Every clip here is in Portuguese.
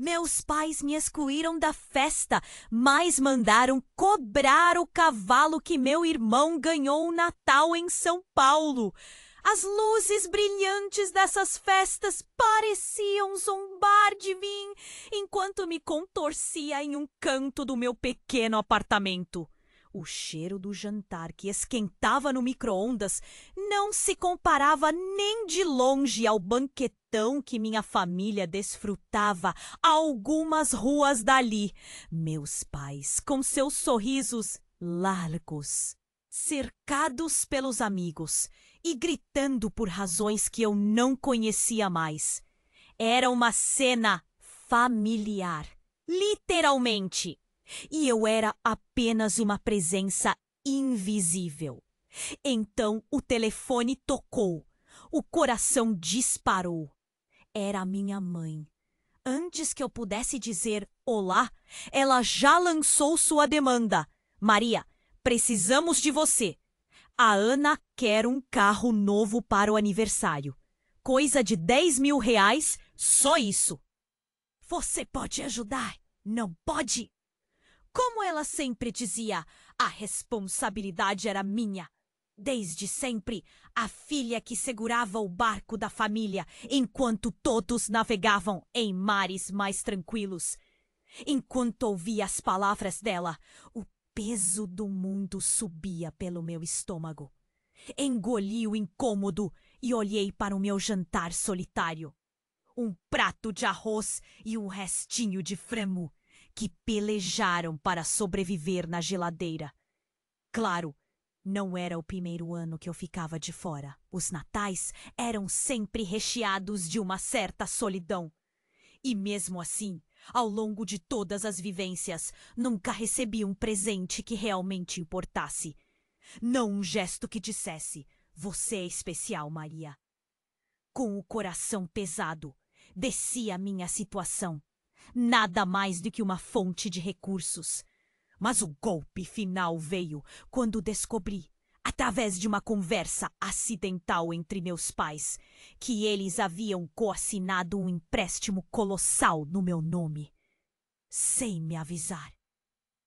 Meus pais me excluíram da festa, mas mandaram cobrar o cavalo que meu irmão ganhou o Natal em São Paulo. As luzes brilhantes dessas festas pareciam zombar de mim, enquanto me contorcia em um canto do meu pequeno apartamento. O cheiro do jantar que esquentava no micro-ondas não se comparava nem de longe ao banquetão que minha família desfrutava a algumas ruas dali. Meus pais, com seus sorrisos largos, cercados pelos amigos e gritando por razões que eu não conhecia mais. Era uma cena familiar, literalmente. E eu era apenas uma presença invisível. Então o telefone tocou. O coração disparou. Era a minha mãe. Antes que eu pudesse dizer olá, ela já lançou sua demanda. Maria, precisamos de você. A Ana quer um carro novo para o aniversário. Coisa de 10 mil reais, só isso. Você pode ajudar, não pode? Como ela sempre dizia, a responsabilidade era minha. Desde sempre, a filha que segurava o barco da família enquanto todos navegavam em mares mais tranquilos. Enquanto ouvia as palavras dela, o peso do mundo subia pelo meu estômago. Engoli o incômodo e olhei para o meu jantar solitário. Um prato de arroz e um restinho de frango que pelejaram para sobreviver na geladeira. Claro, não era o primeiro ano que eu ficava de fora. Os natais eram sempre recheados de uma certa solidão. E mesmo assim, ao longo de todas as vivências, nunca recebi um presente que realmente importasse. Não um gesto que dissesse, você é especial, Maria. Com o coração pesado, desci a minha situação. Nada mais do que uma fonte de recursos. Mas o golpe final veio quando descobri, através de uma conversa acidental entre meus pais, que eles haviam coassinado um empréstimo colossal no meu nome, sem me avisar.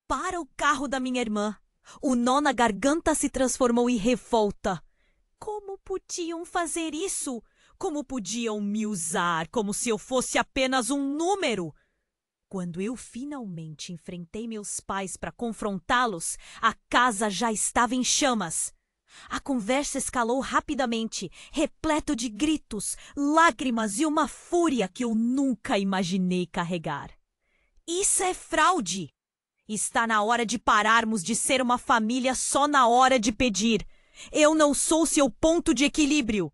Para o carro da minha irmã, o nó na garganta se transformou em revolta. Como podiam fazer isso? Como podiam me usar como se eu fosse apenas um número? Quando eu finalmente enfrentei meus pais para confrontá-los, a casa já estava em chamas. A conversa escalou rapidamente, repleto de gritos, lágrimas e uma fúria que eu nunca imaginei carregar. Isso é fraude! Está na hora de pararmos de ser uma família só na hora de pedir. Eu não sou seu ponto de equilíbrio!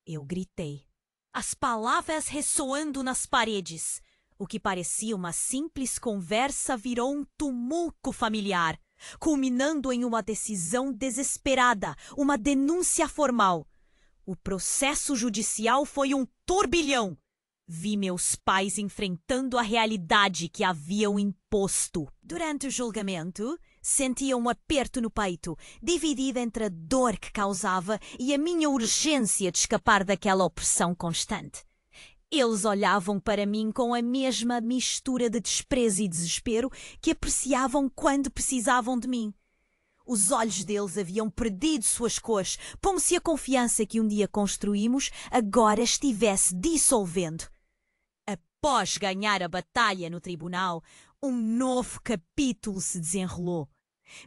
Eu gritei, as palavras ressoando nas paredes. O que parecia uma simples conversa virou um tumulto familiar, culminando em uma decisão desesperada, uma denúncia formal. O processo judicial foi um turbilhão. Vi meus pais enfrentando a realidade que haviam imposto. Durante o julgamento, sentia um aperto no peito, dividido entre a dor que causava e a minha urgência de escapar daquela opressão constante. Eles olhavam para mim com a mesma mistura de desprezo e desespero que apreciavam quando precisavam de mim. Os olhos deles haviam perdido suas cores, como se a confiança que um dia construímos agora estivesse dissolvendo. Após ganhar a batalha no tribunal, um novo capítulo se desenrolou.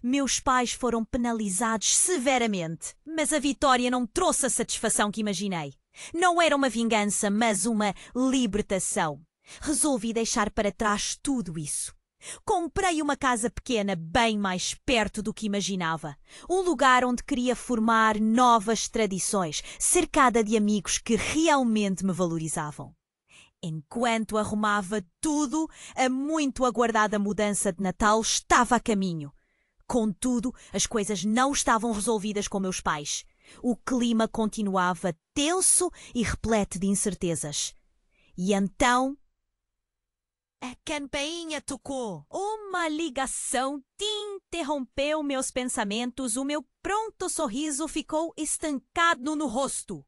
Meus pais foram penalizados severamente, mas a vitória não trouxe a satisfação que imaginei. Não era uma vingança, mas uma libertação. Resolvi deixar para trás tudo isso. Comprei uma casa pequena bem mais perto do que imaginava. Um lugar onde queria formar novas tradições, cercada de amigos que realmente me valorizavam. Enquanto arrumava tudo, a muito aguardada mudança de Natal estava a caminho. Contudo, as coisas não estavam resolvidas com meus pais. O clima continuava tenso e repleto de incertezas. E então... a campainha tocou. Uma ligação interrompeu meus pensamentos. O meu pronto sorriso ficou estancado no rosto.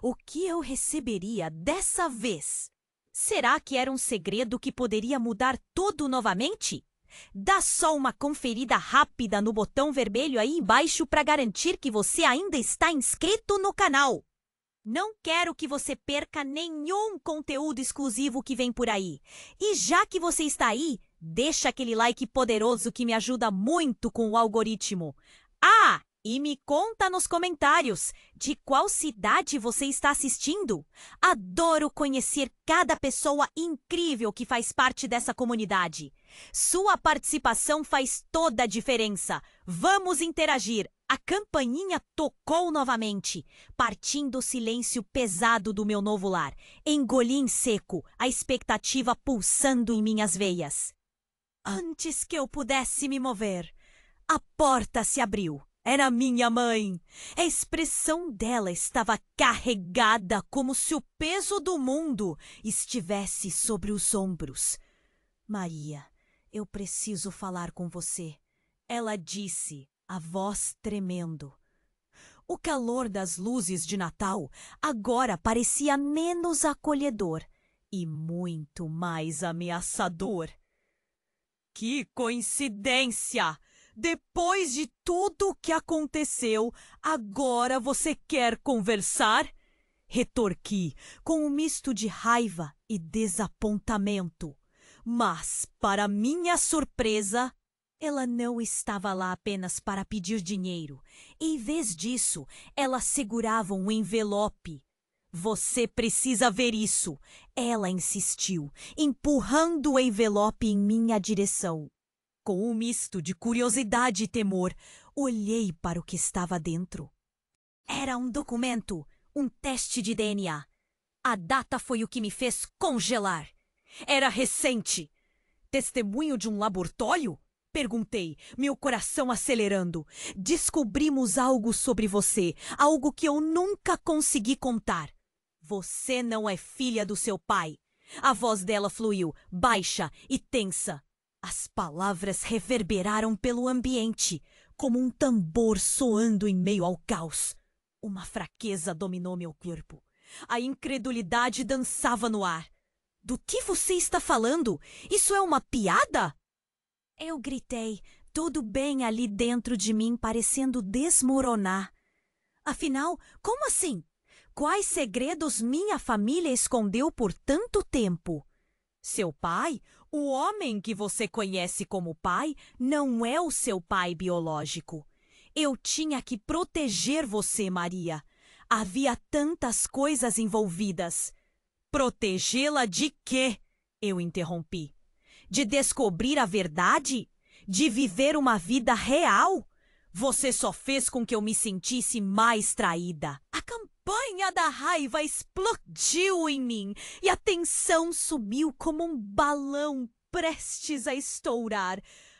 O que eu receberia dessa vez? Será que era um segredo que poderia mudar tudo novamente? Dá só uma conferida rápida no botão vermelho aí embaixo para garantir que você ainda está inscrito no canal. Não quero que você perca nenhum conteúdo exclusivo que vem por aí. E já que você está aí, deixa aquele like poderoso que me ajuda muito com o algoritmo. Ah, e me conta nos comentários de qual cidade você está assistindo. Adoro conhecer cada pessoa incrível que faz parte dessa comunidade. Sua participação faz toda a diferença. Vamos interagir. A campainha tocou novamente, partindo o silêncio pesado do meu novo lar. Engoli em seco, a expectativa pulsando em minhas veias. Antes que eu pudesse me mover, a porta se abriu. Era minha mãe. A expressão dela estava carregada como se o peso do mundo estivesse sobre os ombros. Maria, eu preciso falar com você, ela disse, a voz tremendo. O calor das luzes de Natal agora parecia menos acolhedor e muito mais ameaçador. Que coincidência! Depois de tudo o que aconteceu, agora você quer conversar? Retorqui, com um misto de raiva e desapontamento. Mas, para minha surpresa, ela não estava lá apenas para pedir dinheiro. Em vez disso, ela segurava um envelope. Você precisa ver isso, ela insistiu, empurrando o envelope em minha direção. Com um misto de curiosidade e temor, olhei para o que estava dentro. Era um documento, um teste de DNA. A data foi o que me fez congelar. Era recente. Testemunho de um laboratório? Perguntei, meu coração acelerando. Descobrimos algo sobre você, algo que eu nunca consegui contar. Você não é filha do seu pai. A voz dela fluiu, baixa e tensa. As palavras reverberaram pelo ambiente, como um tambor soando em meio ao caos. Uma fraqueza dominou meu corpo. A incredulidade dançava no ar. Do que você está falando? Isso é uma piada? Eu gritei, tudo bem ali dentro de mim parecendo desmoronar. Afinal, como assim? Quais segredos minha família escondeu por tanto tempo? Seu pai, o homem que você conhece como pai, não é o seu pai biológico. Eu tinha que proteger você, Maria. Havia tantas coisas envolvidas. Protegê-la de quê? Eu interrompi. De descobrir a verdade? De viver uma vida real? Você só fez com que eu me sentisse mais traída. A campanha da raiva explodiu em mim e a tensão subiu como um balão prestes a estourar.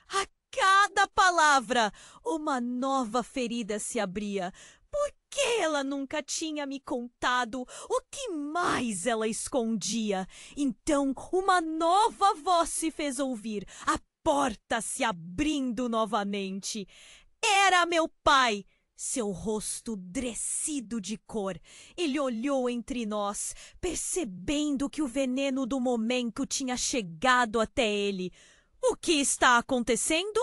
A cada palavra, uma nova ferida se abria. Por que ela nunca tinha me contado? O que mais ela escondia? Então, uma nova voz se fez ouvir, a porta se abrindo novamente. Era meu pai! Seu rosto drecido de cor. Ele olhou entre nós, percebendo que o veneno do momento tinha chegado até ele. O que está acontecendo?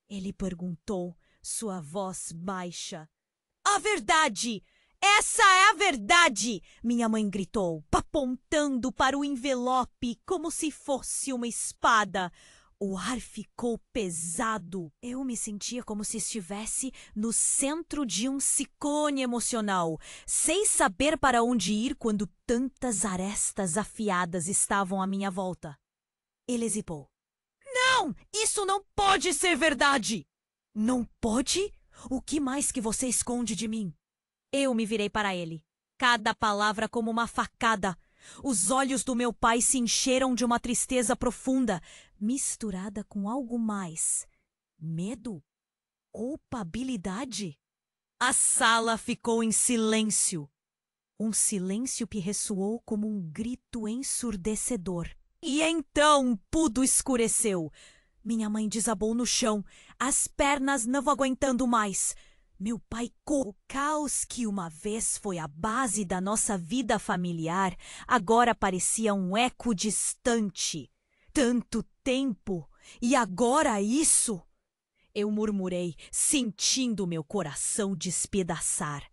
Ele perguntou, sua voz baixa. A verdade! Essa é a verdade! Minha mãe gritou, apontando para o envelope como se fosse uma espada. O ar ficou pesado. Eu me sentia como se estivesse no centro de um ciclone emocional, sem saber para onde ir quando tantas arestas afiadas estavam à minha volta. Ele hesitou. Não! Isso não pode ser verdade! Não pode? O que mais que você esconde de mim? Eu me virei para ele. Cada palavra como uma facada. Os olhos do meu pai se encheram de uma tristeza profunda, misturada com algo mais. Medo? Culpabilidade? A sala ficou em silêncio. Um silêncio que ressoou como um grito ensurdecedor. E então tudo escureceu. Minha mãe desabou no chão, as pernas não aguentando mais. Meu pai, o caos que uma vez foi a base da nossa vida familiar, agora parecia um eco distante. Tanto tempo, e agora isso? Eu murmurei, sentindo meu coração despedaçar.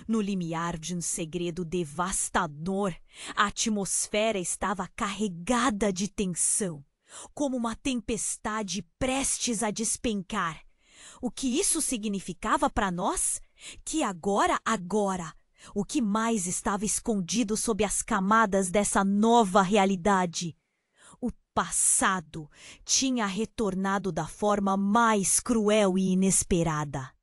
No limiar de um segredo devastador, a atmosfera estava carregada de tensão, como uma tempestade prestes a despencar. O que isso significava para nós? Que agora, o que mais estava escondido sob as camadas dessa nova realidade? O passado tinha retornado da forma mais cruel e inesperada,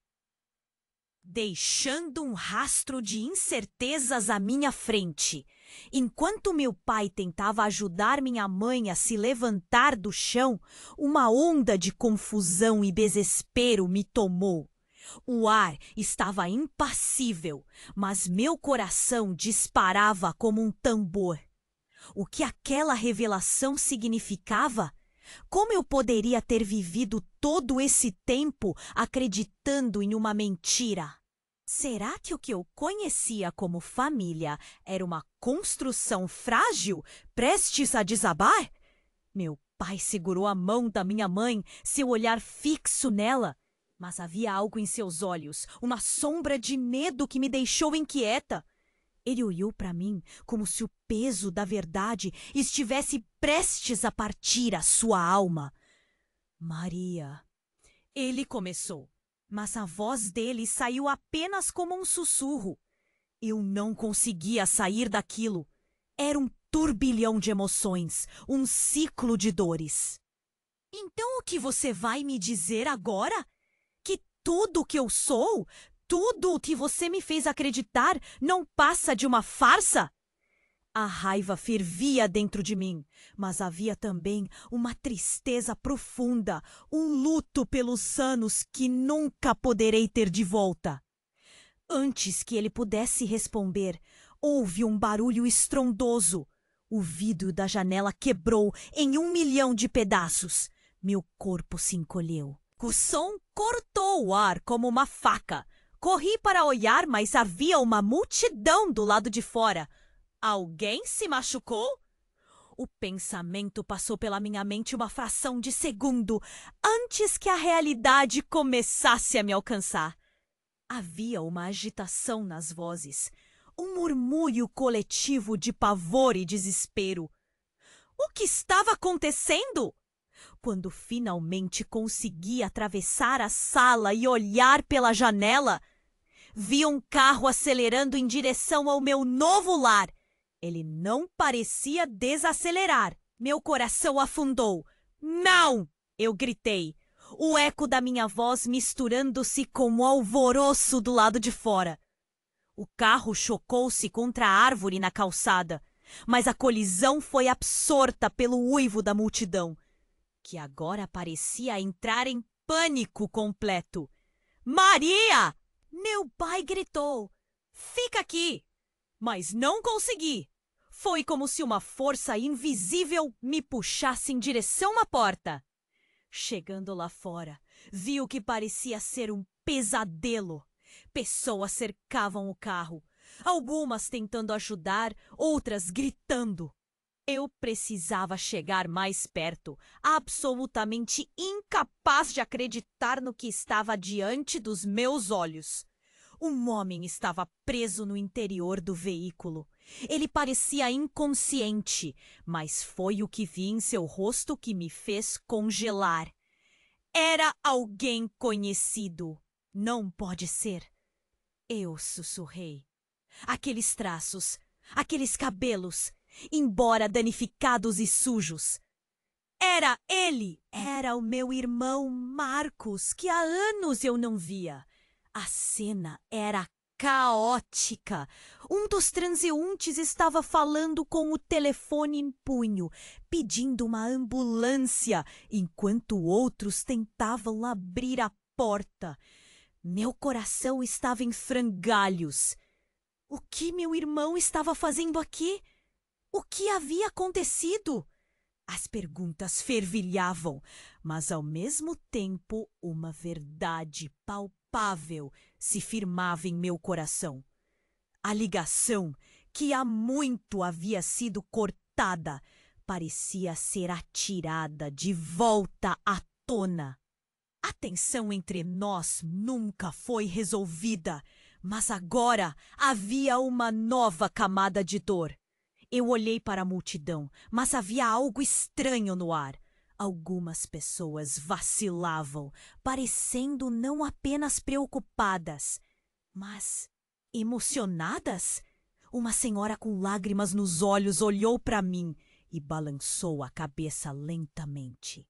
deixando um rastro de incertezas à minha frente. Enquanto meu pai tentava ajudar minha mãe a se levantar do chão, uma onda de confusão e desespero me tomou. O ar estava impassível, mas meu coração disparava como um tambor. O que aquela revelação significava? Como eu poderia ter vivido todo esse tempo acreditando em uma mentira? Será que o que eu conhecia como família era uma construção frágil, prestes a desabar? Meu pai segurou a mão da minha mãe, seu olhar fixo nela. Mas havia algo em seus olhos, uma sombra de medo que me deixou inquieta. Ele olhou para mim como se o peso da verdade estivesse prestes a partir a sua alma. Maria. Ele começou, mas a voz dele saiu apenas como um sussurro. Eu não conseguia sair daquilo. Era um turbilhão de emoções, um ciclo de dores. Então o que você vai me dizer agora? Que tudo o que eu sou, tudo o que você me fez acreditar não passa de uma farsa? A raiva fervia dentro de mim, mas havia também uma tristeza profunda, um luto pelos anos que nunca poderei ter de volta. Antes que ele pudesse responder, houve um barulho estrondoso. O vidro da janela quebrou em 1 milhão de pedaços. Meu corpo se encolheu. O som cortou o ar como uma faca. Corri para olhar, mas havia uma multidão do lado de fora. Alguém se machucou? O pensamento passou pela minha mente uma fração de segundo, antes que a realidade começasse a me alcançar. Havia uma agitação nas vozes, um murmúrio coletivo de pavor e desespero. O que estava acontecendo? Quando finalmente consegui atravessar a sala e olhar pela janela, vi um carro acelerando em direção ao meu novo lar. Ele não parecia desacelerar. Meu coração afundou. Não! Eu gritei, o eco da minha voz misturando-se com o alvoroço do lado de fora. O carro chocou-se contra a árvore na calçada, mas a colisão foi absorta pelo uivo da multidão, que agora parecia entrar em pânico completo. Maria! Meu pai gritou. Fica aqui! Mas não consegui. Foi como se uma força invisível me puxasse em direção à porta. Chegando lá fora, vi o que parecia ser um pesadelo. Pessoas cercavam o carro, algumas tentando ajudar, outras gritando. Eu precisava chegar mais perto, absolutamente incapaz de acreditar no que estava diante dos meus olhos. Um homem estava preso no interior do veículo. Ele parecia inconsciente, mas foi o que vi em seu rosto que me fez congelar. Era alguém conhecido. Não pode ser. Eu sussurrei. Aqueles traços, aqueles cabelos, embora danificados e sujos. Era ele! Era o meu irmão Marcos, que há anos eu não via. A cena era caótica. Um dos transeuntes estava falando com o telefone em punho, pedindo uma ambulância, enquanto outros tentavam abrir a porta. Meu coração estava em frangalhos. O que meu irmão estava fazendo aqui? O que havia acontecido? As perguntas fervilhavam, mas ao mesmo tempo uma verdade palpável impalpável se firmava em meu coração. A ligação, que há muito havia sido cortada, parecia ser atirada de volta à tona. A tensão entre nós nunca foi resolvida, mas agora havia uma nova camada de dor. Eu olhei para a multidão, mas havia algo estranho no ar. Algumas pessoas vacilavam, parecendo não apenas preocupadas, mas emocionadas. Uma senhora com lágrimas nos olhos olhou para mim e balançou a cabeça lentamente.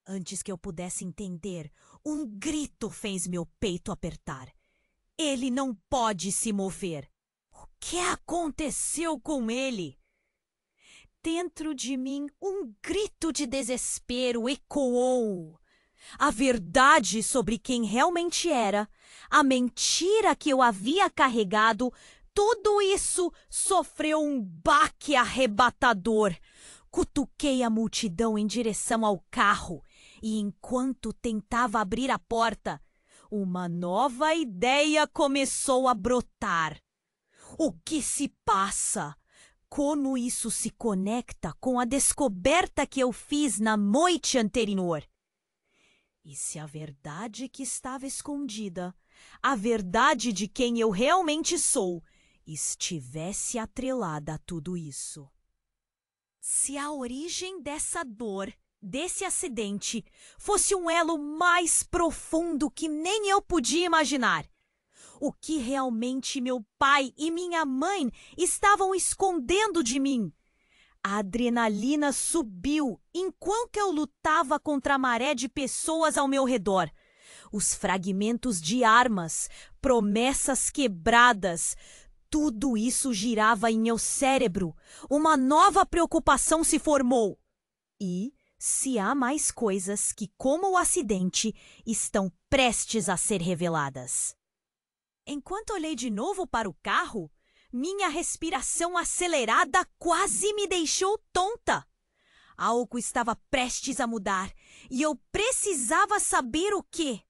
Antes que eu pudesse entender, um grito fez meu peito apertar. Ele não pode se mover. O que aconteceu com ele? Dentro de mim, um grito de desespero ecoou. A verdade sobre quem realmente era, a mentira que eu havia carregado, tudo isso sofreu um baque arrebatador. Cutuquei a multidão em direção ao carro e, enquanto tentava abrir a porta, uma nova ideia começou a brotar. O que se passa? Como isso se conecta com a descoberta que eu fiz na noite anterior? E se a verdade que estava escondida, a verdade de quem eu realmente sou, estivesse atrelada a tudo isso? Se a origem dessa dor, desse acidente, fosse um elo mais profundo que nem eu podia imaginar, o que realmente meu pai e minha mãe estavam escondendo de mim? A adrenalina subiu enquanto eu lutava contra a maré de pessoas ao meu redor. Os fragmentos de armas, promessas quebradas, tudo isso girava em meu cérebro. Uma nova preocupação se formou. E se há mais coisas que, como o acidente, estão prestes a ser reveladas? Enquanto olhei de novo para o carro, minha respiração acelerada quase me deixou tonta. Algo estava prestes a mudar e eu precisava saber o quê.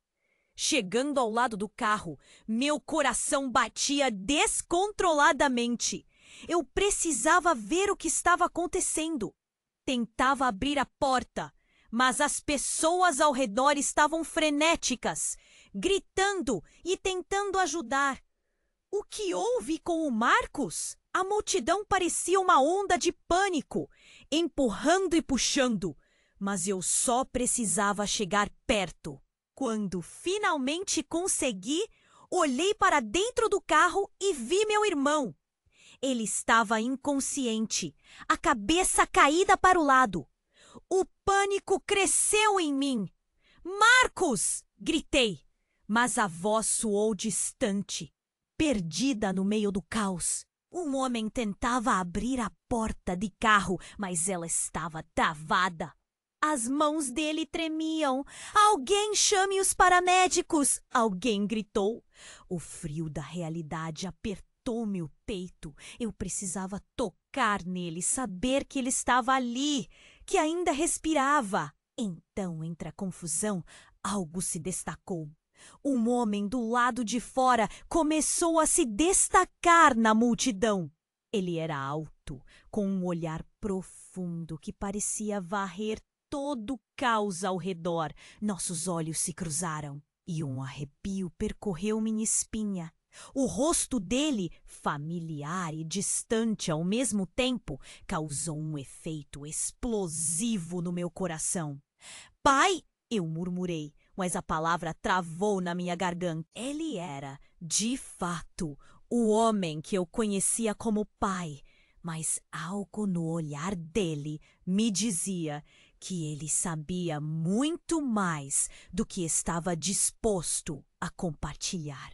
Chegando ao lado do carro, meu coração batia descontroladamente. Eu precisava ver o que estava acontecendo. Tentava abrir a porta, mas as pessoas ao redor estavam frenéticas, gritando e tentando ajudar. O que houve com o Marcos? A multidão parecia uma onda de pânico, empurrando e puxando, mas eu só precisava chegar perto. Quando finalmente consegui, olhei para dentro do carro e vi meu irmão. Ele estava inconsciente, a cabeça caída para o lado. O pânico cresceu em mim. "Marcos!" gritei, mas a voz soou distante, perdida no meio do caos. Um homem tentava abrir a porta de carro, mas ela estava travada. As mãos dele tremiam. "Alguém chame os paramédicos!" alguém gritou. O frio da realidade apertou meu peito. Eu precisava tocar nele, saber que ele estava ali, que ainda respirava. Então, entre a confusão, algo se destacou. Um homem do lado de fora começou a se destacar na multidão. Ele era alto, com um olhar profundo que parecia varrer todo o caos ao redor. Nossos olhos se cruzaram e um arrepio percorreu minha espinha. O rosto dele, familiar e distante ao mesmo tempo, causou um efeito explosivo no meu coração. "Pai!" eu murmurei, mas a palavra travou na minha garganta. Ele era, de fato, o homem que eu conhecia como pai, mas algo no olhar dele me dizia que ele sabia muito mais do que estava disposto a compartilhar.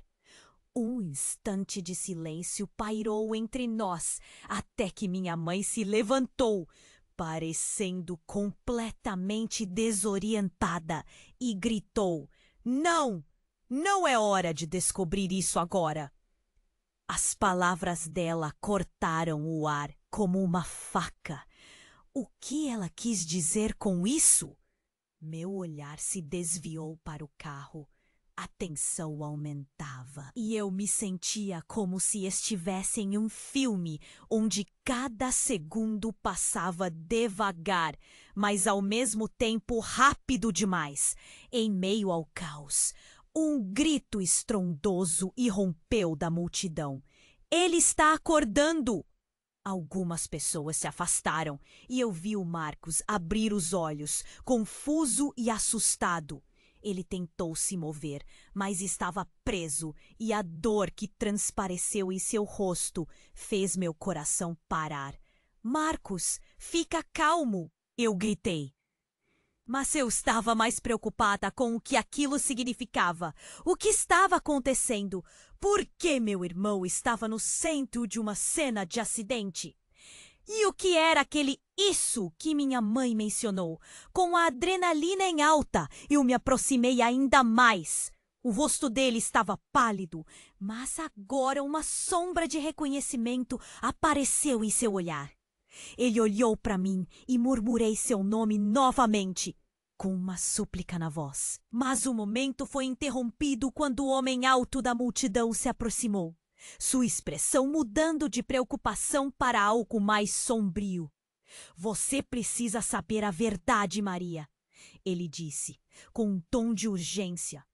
Um instante de silêncio pairou entre nós, até que minha mãe se levantou, parecendo completamente desorientada, e gritou: "Não! Não é hora de descobrir isso agora!" As palavras dela cortaram o ar como uma faca. O que ela quis dizer com isso? Meu olhar se desviou para o carro, A tensão aumentava e eu me sentia como se estivesse em um filme onde cada segundo passava devagar, mas ao mesmo tempo rápido demais. Em meio ao caos, um grito estrondoso irrompeu da multidão. Ele está acordando! Algumas pessoas se afastaram e eu vi o Marcos abrir os olhos, confuso e assustado. Ele tentou se mover, mas estava preso e a dor que transpareceu em seu rosto fez meu coração parar. Marcos, fica calmo! Eu gritei. Mas eu estava mais preocupada com o que aquilo significava. O que estava acontecendo? Por que meu irmão estava no centro de uma cena de acidente? E o que era aquele isso que minha mãe mencionou? Com a adrenalina em alta, eu me aproximei ainda mais. O rosto dele estava pálido, mas agora uma sombra de reconhecimento apareceu em seu olhar. Ele olhou para mim e murmurei seu nome novamente, com uma súplica na voz. Mas o momento foi interrompido quando o homem alto da multidão se aproximou, sua expressão mudando de preocupação para algo mais sombrio. Você precisa saber a verdade, Maria, ele disse, com um tom de urgência,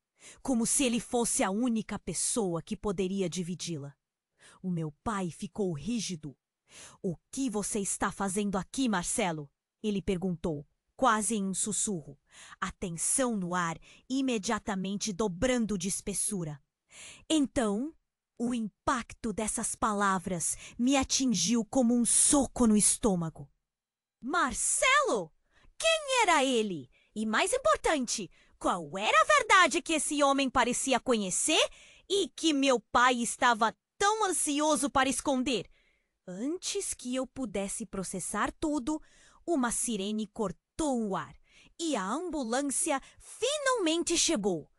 como se ele fosse a única pessoa que poderia dividi-la. O meu pai ficou rígido. O que você está fazendo aqui, Marcelo? Ele perguntou, quase em um sussurro, a tensão no ar imediatamente dobrando de espessura. Então, o impacto dessas palavras me atingiu como um soco no estômago. Marcelo? Quem era ele? E mais importante, qual era a verdade que esse homem parecia conhecer e que meu pai estava tão ansioso para esconder? Antes que eu pudesse processar tudo, uma sirene cortou o ar e a ambulância finalmente chegou.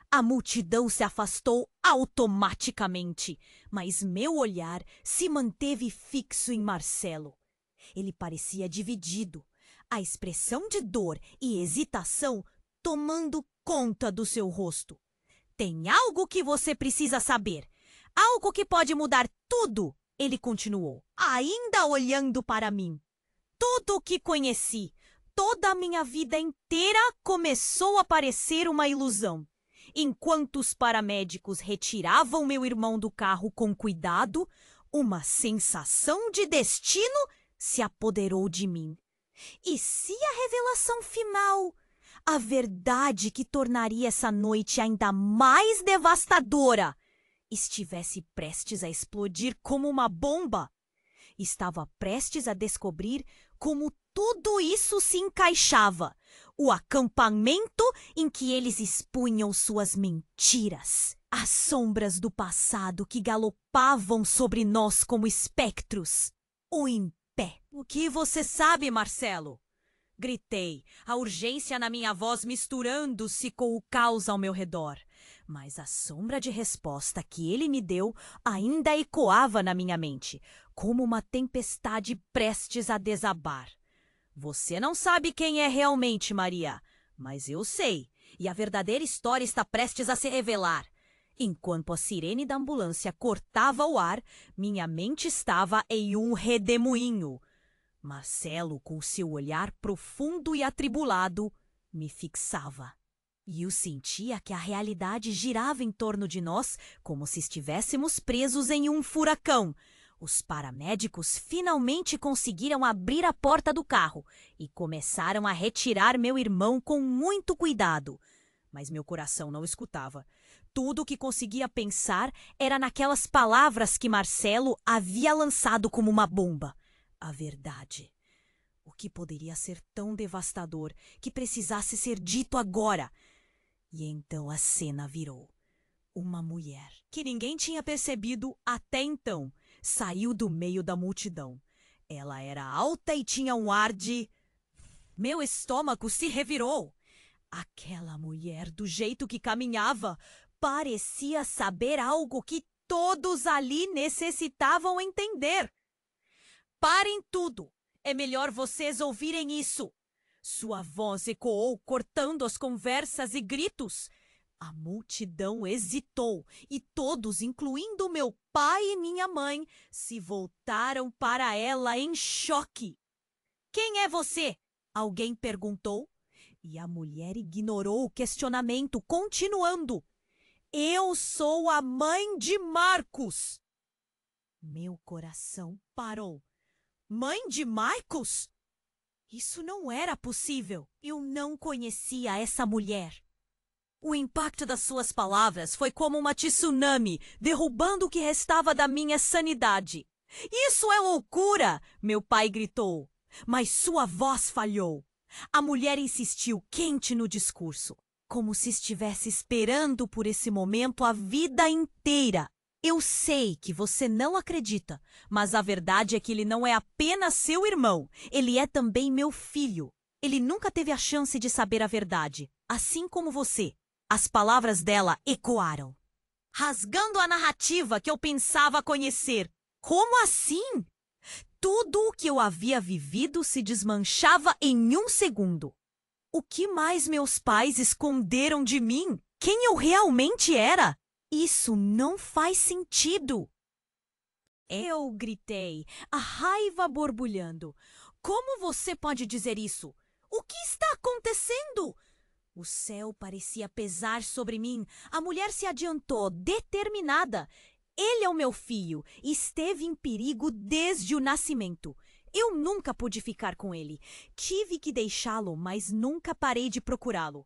A multidão se afastou automaticamente, mas meu olhar se manteve fixo em Marcelo. Ele parecia dividido, a expressão de dor e hesitação tomando conta do seu rosto. Tem algo que você precisa saber, algo que pode mudar tudo. Ele continuou, ainda olhando para mim. Tudo o que conheci, toda a minha vida inteira começou a parecer uma ilusão. Enquanto os paramédicos retiravam meu irmão do carro com cuidado, uma sensação de destino se apoderou de mim. E se a revelação final, a verdade que tornaria essa noite ainda mais devastadora, estivesse prestes a explodir como uma bomba? Estava prestes a descobrir como tudo isso se encaixava. O acampamento em que eles expunham suas mentiras. As sombras do passado que galopavam sobre nós como espectros. O em pé. O que você sabe, Marcelo? Gritei, a urgência na minha voz misturando-se com o caos ao meu redor. Mas a sombra de resposta que ele me deu ainda ecoava na minha mente, como uma tempestade prestes a desabar. Você não sabe quem é realmente, Maria, mas eu sei, e a verdadeira história está prestes a se revelar. Enquanto a sirene da ambulância cortava o ar, minha mente estava em um redemoinho. Marcelo, com seu olhar profundo e atribulado, me fixava. E eu sentia que a realidade girava em torno de nós como se estivéssemos presos em um furacão. Os paramédicos finalmente conseguiram abrir a porta do carro e começaram a retirar meu irmão com muito cuidado. Mas meu coração não escutava. Tudo o que conseguia pensar era naquelas palavras que Marcelo havia lançado como uma bomba. A verdade. O que poderia ser tão devastador que precisasse ser dito agora? E então a cena virou. Uma mulher, que ninguém tinha percebido até então, saiu do meio da multidão. Ela era alta e tinha um ar de... Meu estômago se revirou. Aquela mulher, do jeito que caminhava, parecia saber algo que todos ali necessitavam entender. Parem tudo! É melhor vocês ouvirem isso! Sua voz ecoou, cortando as conversas e gritos. A multidão hesitou e todos, incluindo meu pai e minha mãe, se voltaram para ela em choque. Quem é você? Alguém perguntou. E a mulher ignorou o questionamento, continuando. Eu sou a mãe de Marcos. Meu coração parou. Mãe de Marcos? Isso não era possível. Eu não conhecia essa mulher. O impacto das suas palavras foi como uma tsunami, derrubando o que restava da minha sanidade. Isso é loucura! Meu pai gritou. Mas sua voz falhou. A mulher insistiu quente no discurso, como se estivesse esperando por esse momento a vida inteira. Eu sei que você não acredita, mas a verdade é que ele não é apenas seu irmão, ele é também meu filho. Ele nunca teve a chance de saber a verdade, assim como você. As palavras dela ecoaram, rasgando a narrativa que eu pensava conhecer. Como assim? Tudo o que eu havia vivido se desmanchava em um segundo. O que mais meus pais esconderam de mim? Quem eu realmente era? Isso não faz sentido. Eu gritei, a raiva borbulhando. Como você pode dizer isso? O que está acontecendo? O céu parecia pesar sobre mim. A mulher se adiantou, determinada. Ele é o meu filho e esteve em perigo desde o nascimento. Eu nunca pude ficar com ele. Tive que deixá-lo, mas nunca parei de procurá-lo.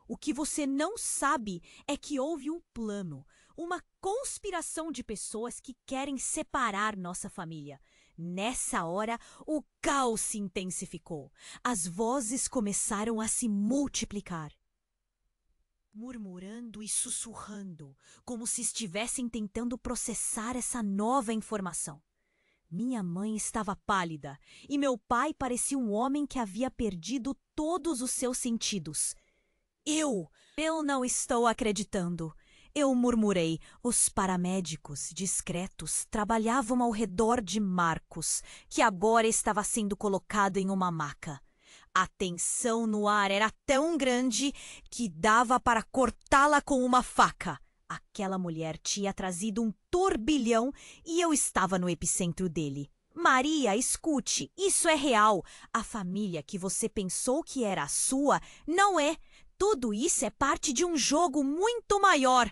O que você não sabe é que houve um plano, uma conspiração de pessoas que querem separar nossa família. Nessa hora, o caos se intensificou. As vozes começaram a se multiplicar, murmurando e sussurrando, como se estivessem tentando processar essa nova informação. Minha mãe estava pálida e meu pai parecia um homem que havia perdido todos os seus sentidos. Eu não estou acreditando. Eu murmurei. Os paramédicos, discretos, trabalhavam ao redor de Marcos, que agora estava sendo colocado em uma maca. A tensão no ar era tão grande que dava para cortá-la com uma faca. Aquela mulher tinha trazido um turbilhão e eu estava no epicentro dele. Maria, escute, isso é real. A família que você pensou que era a sua não é. Tudo isso é parte de um jogo muito maior.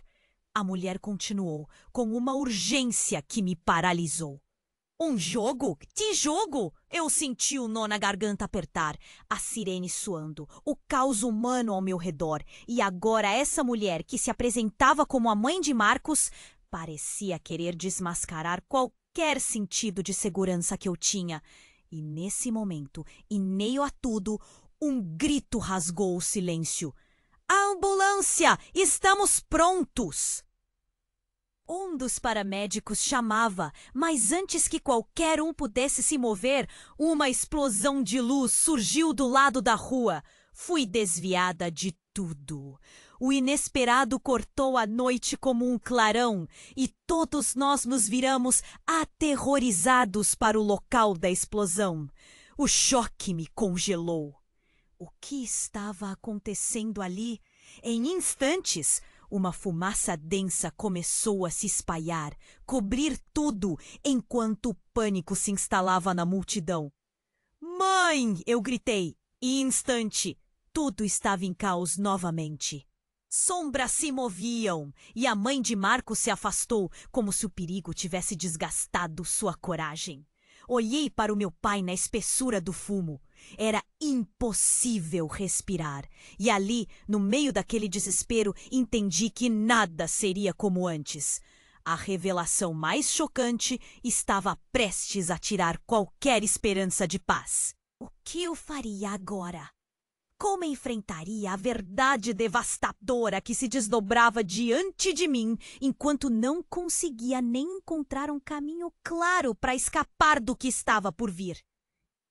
A mulher continuou, com uma urgência que me paralisou. Um jogo? Que jogo? Eu senti o nó na garganta apertar, a sirene soando, o caos humano ao meu redor. E agora essa mulher que se apresentava como a mãe de Marcos parecia querer desmascarar qualquer sentido de segurança que eu tinha. E nesse momento, em meio a tudo, um grito rasgou o silêncio. A ambulância! Estamos prontos! Um dos paramédicos chamava, mas antes que qualquer um pudesse se mover, uma explosão de luz surgiu do lado da rua. Fui desviada de tudo. O inesperado cortou a noite como um clarão e todos nós nos viramos aterrorizados para o local da explosão. O choque me congelou. O que estava acontecendo ali? Em instantes, uma fumaça densa começou a se espalhar, cobrir tudo, enquanto o pânico se instalava na multidão. Mãe! Eu gritei. E instante, tudo estava em caos novamente. Sombras se moviam e a mãe de Marcos se afastou, como se o perigo tivesse desgastado sua coragem. Olhei para o meu pai na espessura do fumo. Era impossível respirar. E ali, no meio daquele desespero, entendi que nada seria como antes. A revelação mais chocante estava prestes a tirar qualquer esperança de paz. O que eu faria agora? Como enfrentaria a verdade devastadora que se desdobrava diante de mim, enquanto não conseguia nem encontrar um caminho claro para escapar do que estava por vir?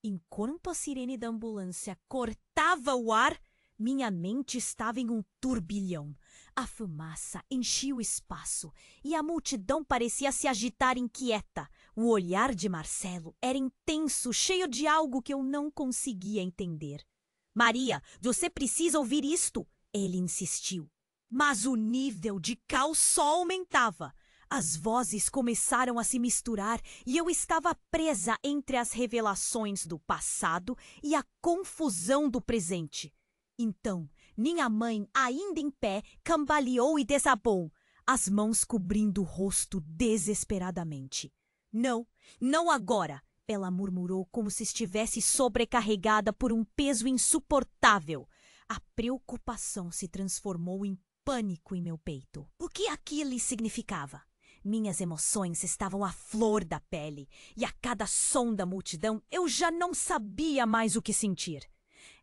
Enquanto a sirene da ambulância cortava o ar, minha mente estava em um turbilhão. A fumaça enchia o espaço e a multidão parecia se agitar inquieta. O olhar de Marcelo era intenso, cheio de algo que eu não conseguia entender. Maria, você precisa ouvir isto, ele insistiu. Mas o nível de caos só aumentava. As vozes começaram a se misturar e eu estava presa entre as revelações do passado e a confusão do presente. Então, minha mãe, ainda em pé, cambaleou e desabou, as mãos cobrindo o rosto desesperadamente. Não, não agora! Ela murmurou como se estivesse sobrecarregada por um peso insuportável. A preocupação se transformou em pânico em meu peito. O que aquilo significava? Minhas emoções estavam à flor da pele, e a cada som da multidão eu já não sabia mais o que sentir.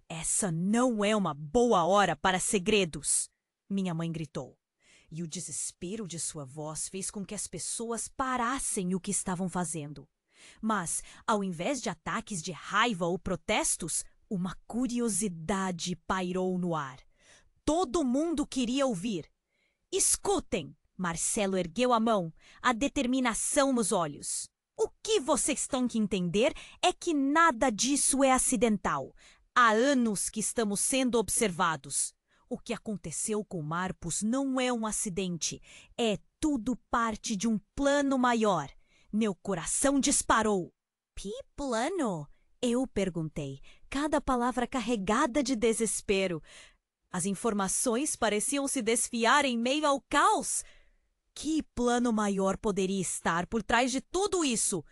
Essa não é uma boa hora para segredos, minha mãe gritou. E o desespero de sua voz fez com que as pessoas parassem o que estavam fazendo. Mas, ao invés de ataques de raiva ou protestos, uma curiosidade pairou no ar. Todo mundo queria ouvir. Escutem! Marcelo ergueu a mão, a determinação nos olhos. O que vocês têm que entender é que nada disso é acidental. Há anos que estamos sendo observados. O que aconteceu com Marpus não é um acidente. É tudo parte de um plano maior. Meu coração disparou. Que plano? Eu perguntei, cada palavra carregada de desespero. As informações pareciam se desfiar em meio ao caos. Que plano maior poderia estar por trás de tudo isso?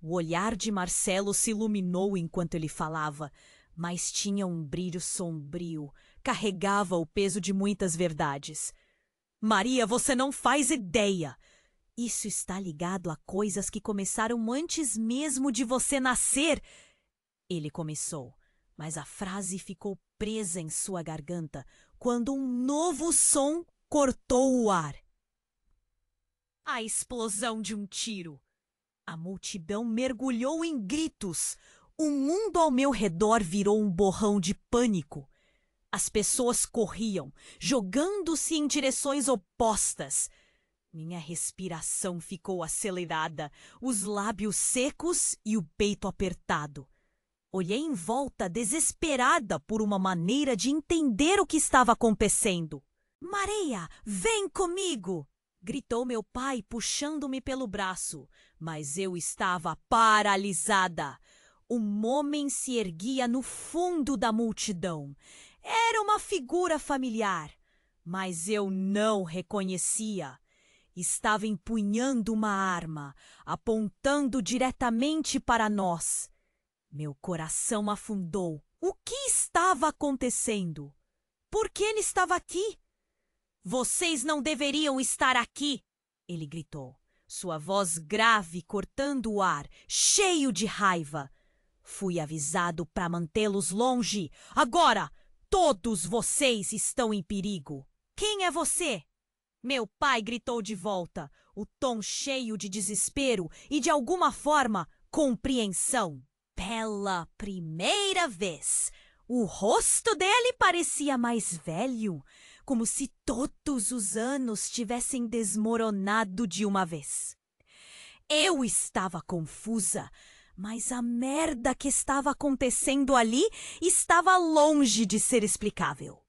O olhar de Marcelo se iluminou enquanto ele falava, mas tinha um brilho sombrio, carregava o peso de muitas verdades. Maria, você não faz ideia! Isso está ligado a coisas que começaram antes mesmo de você nascer. Ele começou, mas a frase ficou presa em sua garganta quando um novo som cortou o ar. A explosão de um tiro. A multidão mergulhou em gritos. O mundo ao meu redor virou um borrão de pânico. As pessoas corriam, jogando-se em direções opostas. Minha respiração ficou acelerada, os lábios secos e o peito apertado. Olhei em volta, desesperada por uma maneira de entender o que estava acontecendo. Maria, vem comigo! Gritou meu pai, puxando-me pelo braço. Mas eu estava paralisada. Um homem se erguia no fundo da multidão. Era uma figura familiar, mas eu não reconhecia. Estava empunhando uma arma, apontando diretamente para nós. Meu coração afundou. O que estava acontecendo? Por que ele estava aqui? Vocês não deveriam estar aqui, ele gritou, sua voz grave cortando o ar, cheio de raiva. Fui avisado para mantê-los longe. Agora, todos vocês estão em perigo. Quem é você? Meu pai gritou de volta, o tom cheio de desespero e, de alguma forma, compreensão. Pela primeira vez, o rosto dele parecia mais velho, como se todos os anos tivessem desmoronado de uma vez. Eu estava confusa, mas a merda que estava acontecendo ali estava longe de ser explicável.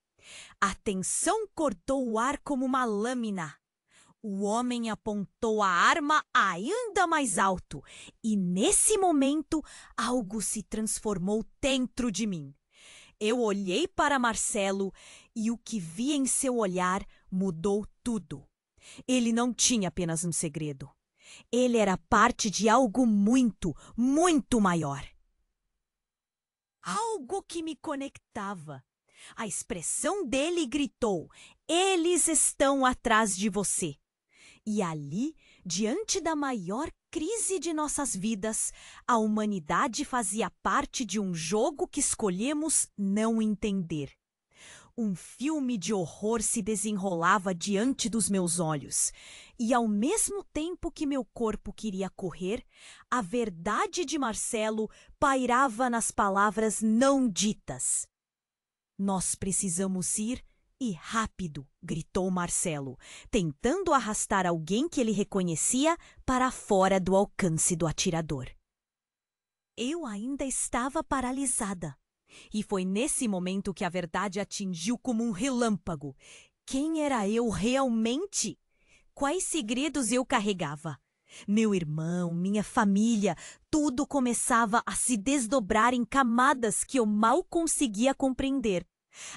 A tensão cortou o ar como uma lâmina. O homem apontou a arma ainda mais alto e, nesse momento, algo se transformou dentro de mim. Eu olhei para Marcelo e o que vi em seu olhar mudou tudo. Ele não tinha apenas um segredo. Ele era parte de algo muito, muito maior. Algo que me conectava. A expressão dele gritou: "Eles estão atrás de você." E ali, diante da maior crise de nossas vidas, a humanidade fazia parte de um jogo que escolhemos não entender. Um filme de horror se desenrolava diante dos meus olhos, e ao mesmo tempo que meu corpo queria correr, a verdade de Marcelo pairava nas palavras não ditas. Nós precisamos ir e rápido, gritou Marcelo, tentando arrastar alguém que ele reconhecia para fora do alcance do atirador. Eu ainda estava paralisada. E foi nesse momento que a verdade atingiu como um relâmpago. Quem era eu realmente? Quais segredos eu carregava? Meu irmão, minha família, tudo começava a se desdobrar em camadas que eu mal conseguia compreender.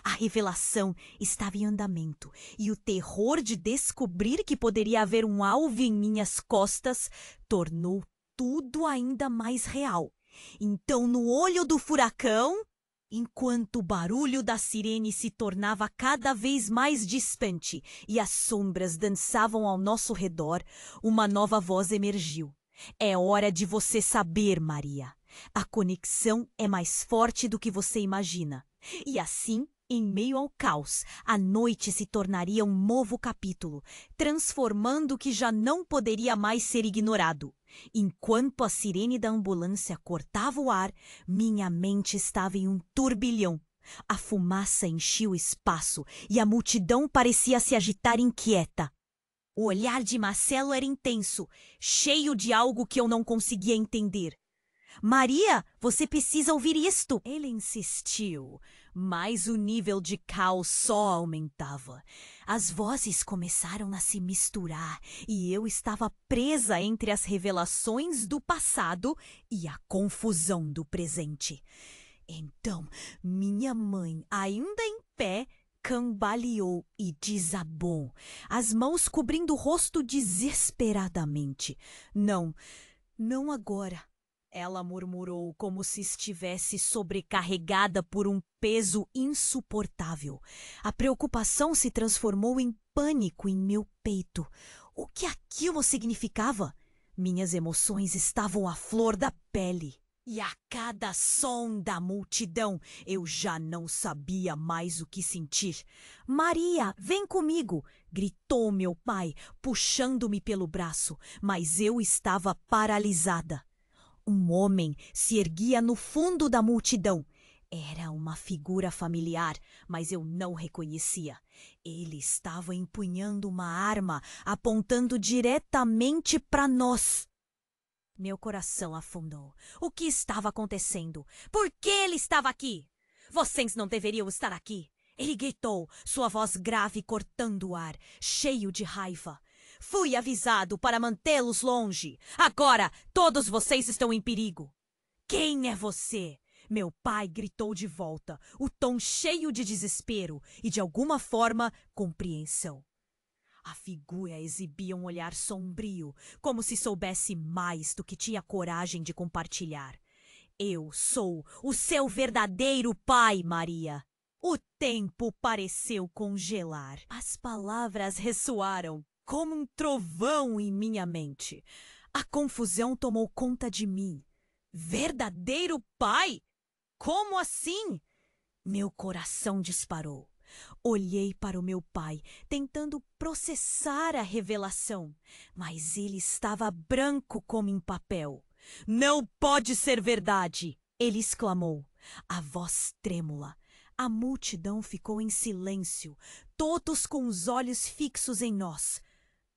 A revelação estava em andamento e o terror de descobrir que poderia haver um alvo em minhas costas tornou tudo ainda mais real. Então, no olho do furacão, enquanto o barulho da sirene se tornava cada vez mais distante e as sombras dançavam ao nosso redor, uma nova voz emergiu. É hora de você saber, Maria. A conexão é mais forte do que você imagina. E assim, em meio ao caos, a noite se tornaria um novo capítulo, transformando o que já não poderia mais ser ignorado. Enquanto a sirene da ambulância cortava o ar, minha mente estava em um turbilhão. A fumaça enchia o espaço e a multidão parecia se agitar inquieta. O olhar de Marcelo era intenso, cheio de algo que eu não conseguia entender. Maria, você precisa ouvir isto. Ele insistiu, mas o nível de caos só aumentava. As vozes começaram a se misturar e eu estava presa entre as revelações do passado e a confusão do presente. Então, minha mãe, ainda em pé, cambaleou e desabou, as mãos cobrindo o rosto desesperadamente. Não, não agora. Ela murmurou como se estivesse sobrecarregada por um peso insuportável. A preocupação se transformou em pânico em meu peito. O que aquilo significava? Minhas emoções estavam à flor da pele. E a cada som da multidão, eu já não sabia mais o que sentir. Maria, vem comigo! Gritou meu pai, puxando-me pelo braço, mas eu estava paralisada. Um homem se erguia no fundo da multidão. Era uma figura familiar, mas eu não reconhecia. Ele estava empunhando uma arma, apontando diretamente para nós. Meu coração afundou. O que estava acontecendo? Por que ele estava aqui? Vocês não deveriam estar aqui. Ele gritou, sua voz grave cortando o ar, cheio de raiva. Fui avisado para mantê-los longe. Agora todos vocês estão em perigo. Quem é você? Meu pai gritou de volta, o tom cheio de desespero e, de alguma forma, compreensão. A figura exibia um olhar sombrio, como se soubesse mais do que tinha coragem de compartilhar. Eu sou o seu verdadeiro pai, Maria. O tempo pareceu congelar. As palavras ressoaram como um trovão em minha mente. A confusão tomou conta de mim. Verdadeiro pai? Como assim? Meu coração disparou. Olhei para o meu pai, tentando processar a revelação, mas ele estava branco como em papel. Não pode ser verdade! Ele exclamou, a voz trêmula. A multidão ficou em silêncio, todos com os olhos fixos em nós.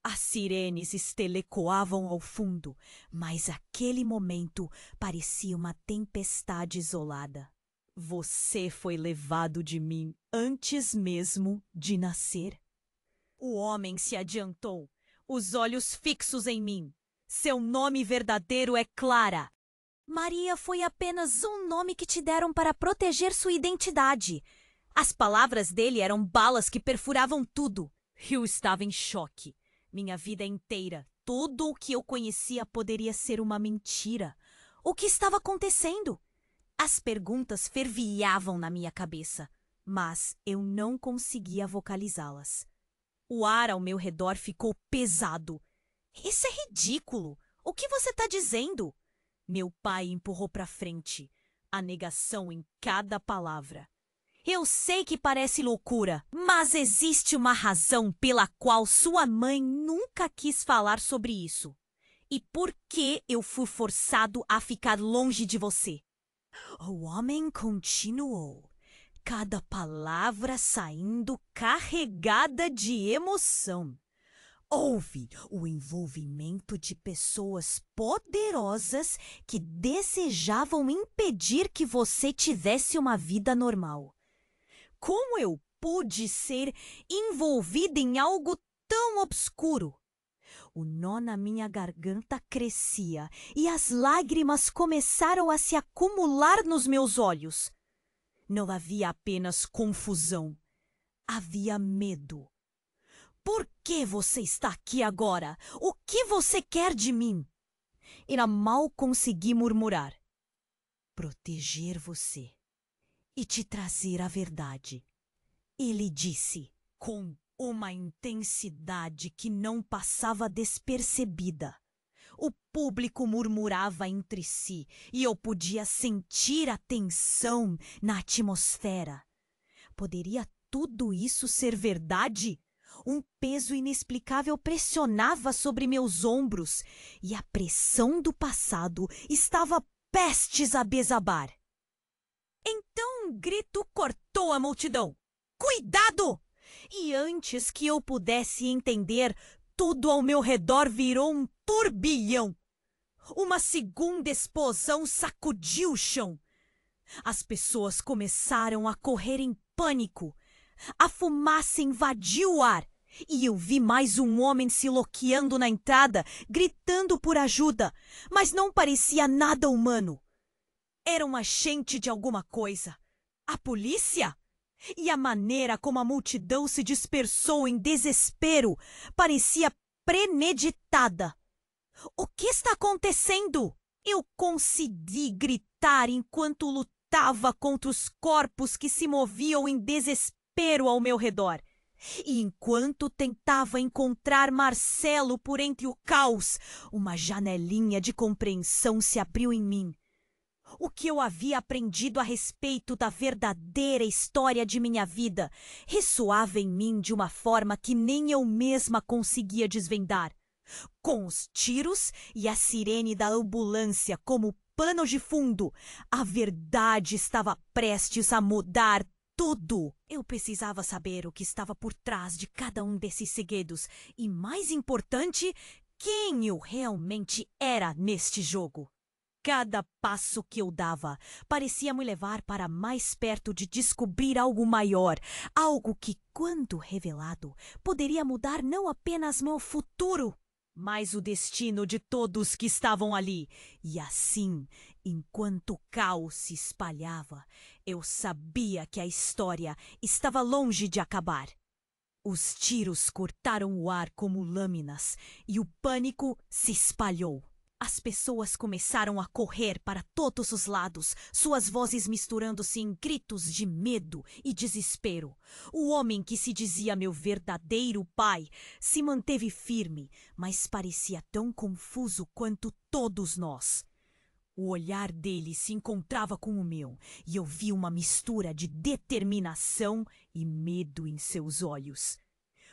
As sirenes estelecoavam ao fundo, mas aquele momento parecia uma tempestade isolada. Você foi levado de mim antes mesmo de nascer. O homem se adiantou, os olhos fixos em mim. Seu nome verdadeiro é Clara. Maria foi apenas um nome que te deram para proteger sua identidade. As palavras dele eram balas que perfuravam tudo. Eu estava em choque. Minha vida inteira, tudo o que eu conhecia poderia ser uma mentira. O que estava acontecendo? As perguntas fervilhavam na minha cabeça, mas eu não conseguia vocalizá-las. O ar ao meu redor ficou pesado. Isso é ridículo! O que você está dizendo? Meu pai empurrou para frente, a negação em cada palavra. Eu sei que parece loucura, mas existe uma razão pela qual sua mãe nunca quis falar sobre isso. E por que eu fui forçado a ficar longe de você? O homem continuou, cada palavra saindo carregada de emoção. Houve o envolvimento de pessoas poderosas que desejavam impedir que você tivesse uma vida normal. Como eu pude ser envolvida em algo tão obscuro? O nó na minha garganta crescia e as lágrimas começaram a se acumular nos meus olhos. Não havia apenas confusão, havia medo. Por que você está aqui agora? O que você quer de mim? Ela mal consegui murmurar. Proteger você e te trazer a verdade. Ele disse com uma intensidade que não passava despercebida. O público murmurava entre si e eu podia sentir a tensão na atmosfera. Poderia tudo isso ser verdade? Um peso inexplicável pressionava sobre meus ombros e a pressão do passado estava prestes a besabar. Então um grito cortou a multidão. Cuidado! E antes que eu pudesse entender, tudo ao meu redor virou um turbilhão. Uma segunda explosão sacudiu o chão. As pessoas começaram a correr em pânico. A fumaça invadiu o ar e eu vi mais um homem se loqueando na entrada, gritando por ajuda, mas não parecia nada humano. Era um agente de alguma coisa. A polícia? E a maneira como a multidão se dispersou em desespero parecia premeditada. O que está acontecendo? Eu consegui gritar enquanto lutava contra os corpos que se moviam em desespero ao meu redor. E enquanto tentava encontrar Marcelo por entre o caos, uma janelinha de compreensão se abriu em mim. O que eu havia aprendido a respeito da verdadeira história de minha vida ressoava em mim de uma forma que nem eu mesma conseguia desvendar. Com os tiros e a sirene da ambulância como pano de fundo, a verdade estava prestes a mudar tudo. Eu precisava saber o que estava por trás de cada um desses segredos e, mais importante, quem eu realmente era neste jogo. Cada passo que eu dava parecia me levar para mais perto de descobrir algo maior, algo que, quando revelado, poderia mudar não apenas meu futuro, mas o destino de todos que estavam ali. E assim, enquanto o caos se espalhava, eu sabia que a história estava longe de acabar. Os tiros cortaram o ar como lâminas e o pânico se espalhou. As pessoas começaram a correr para todos os lados, suas vozes misturando-se em gritos de medo e desespero. O homem que se dizia meu verdadeiro pai se manteve firme, mas parecia tão confuso quanto todos nós. O olhar dele se encontrava com o meu, e eu vi uma mistura de determinação e medo em seus olhos.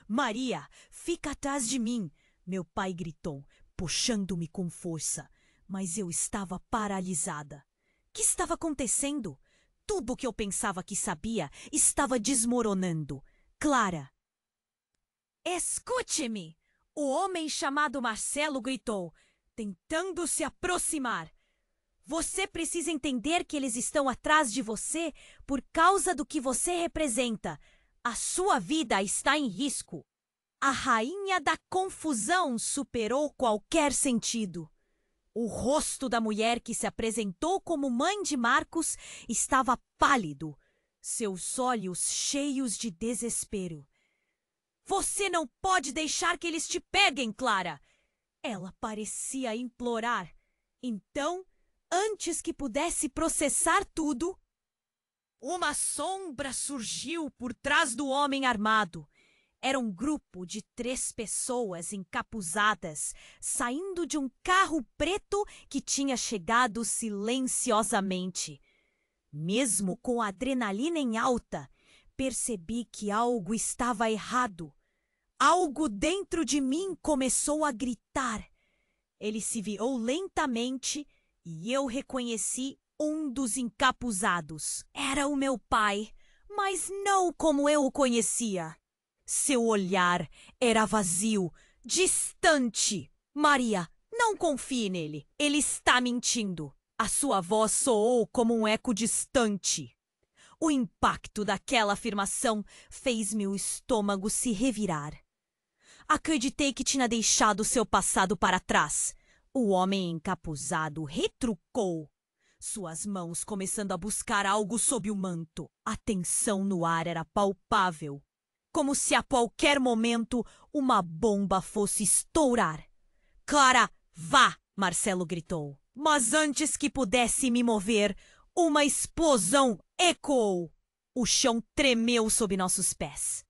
"Maria, fica atrás de mim!" meu pai gritou, puxando-me com força, mas eu estava paralisada. O que estava acontecendo? Tudo o que eu pensava que sabia estava desmoronando. Clara! "Escute-me!" o homem chamado Marcelo gritou, tentando se aproximar. "Você precisa entender que eles estão atrás de você por causa do que você representa. A sua vida está em risco." A rainha da confusão superou qualquer sentido. O rosto da mulher que se apresentou como mãe de Marcos estava pálido, seus olhos cheios de desespero. "Você não pode deixar que eles te peguem, Clara!" Ela parecia implorar. Então, antes que pudesse processar tudo, uma sombra surgiu por trás do homem armado. Era um grupo de 3 pessoas encapuzadas, saindo de um carro preto que tinha chegado silenciosamente. Mesmo com a adrenalina em alta, percebi que algo estava errado. Algo dentro de mim começou a gritar. Ele se virou lentamente e eu reconheci um dos encapuzados. Era o meu pai, mas não como eu o conhecia. Seu olhar era vazio, distante. "Maria, não confie nele. Ele está mentindo." A sua voz soou como um eco distante. O impacto daquela afirmação fez meu estômago se revirar. Acreditei que tinha deixado seu passado para trás. O homem encapuzado retrucou, suas mãos começando a buscar algo sob o manto. A tensão no ar era palpável, como se a qualquer momento uma bomba fosse estourar. Clara, vá! Marcelo gritou. Mas antes que pudesse me mover, uma explosão ecoou. O chão tremeu sob nossos pés.